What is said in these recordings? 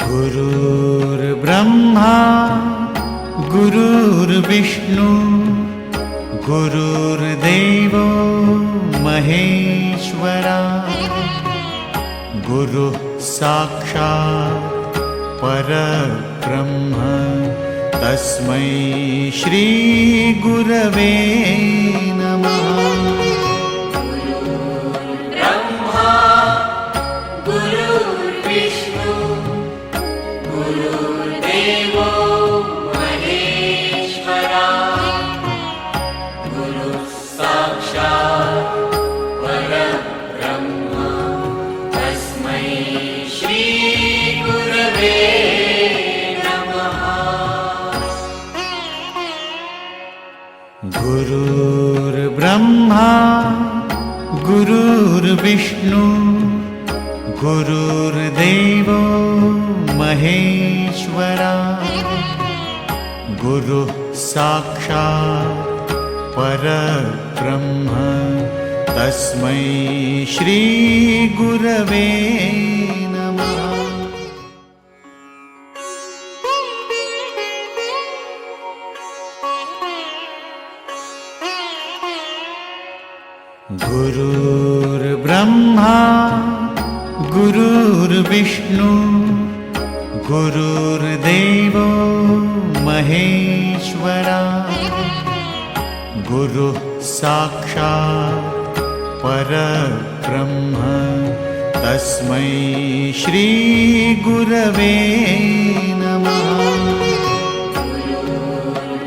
गुरुर्ब्रह्मा गुरुर्विष्णु गुरुर्देवो महेश्वरा गुरुः साक्षात् परब्रह्म तस्मै श्री गुरवे नमः। ब्रह्मा गुरुर्विष्णु गुरुर्देवो महेश्वरा गुरुः साक्षात् परब्रह्म तस्मै श्री गुरवे नमः। गुरुर्ब्रह्मा गुरुर्विष्णु गुरुर्देवो महेश्वरा गुरुः साक्षात् परब्रह्म तस्मै श्री गुरवे नमः। गुरुर्ब्रह्मा गुरुर्विष्णु गुरुर्देवो महेश्वरा गुरुः साक्षात् परब्रह्म तस्मै श्री गुरवे नमः।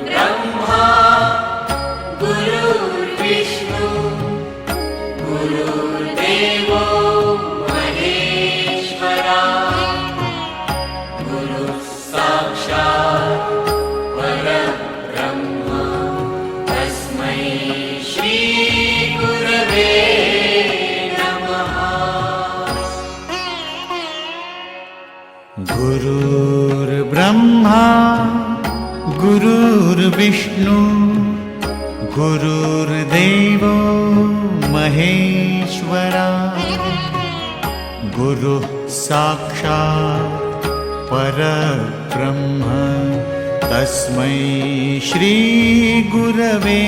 ब्रह्मा गुरुर्विष्णु गुरुर्देवो महेश्वरा गुरुः साक्षात् परब्रह्म तस्मै श्री गुरवे नमः। गुरुर्ब्रह्मा गुरुर्विष्णु गुरुर्देवो महेश्वरा गुरुः साक्षात् परब्रह्म तस्मै श्री गुरवे